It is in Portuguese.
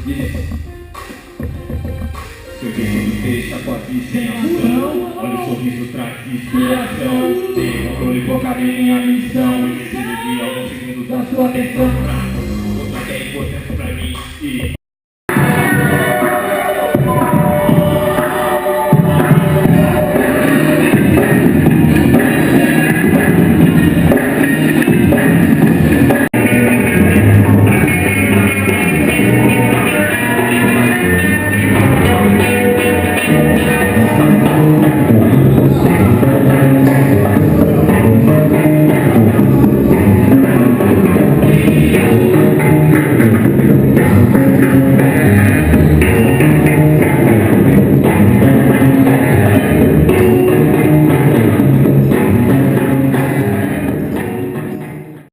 Seu jeito deixa quase sem ação. Olha o sorriso, traz inspiração. Tem controle focado em minha missão. E preciso de alguns segundos da sua atenção pra mostrar que é importante pra mim. E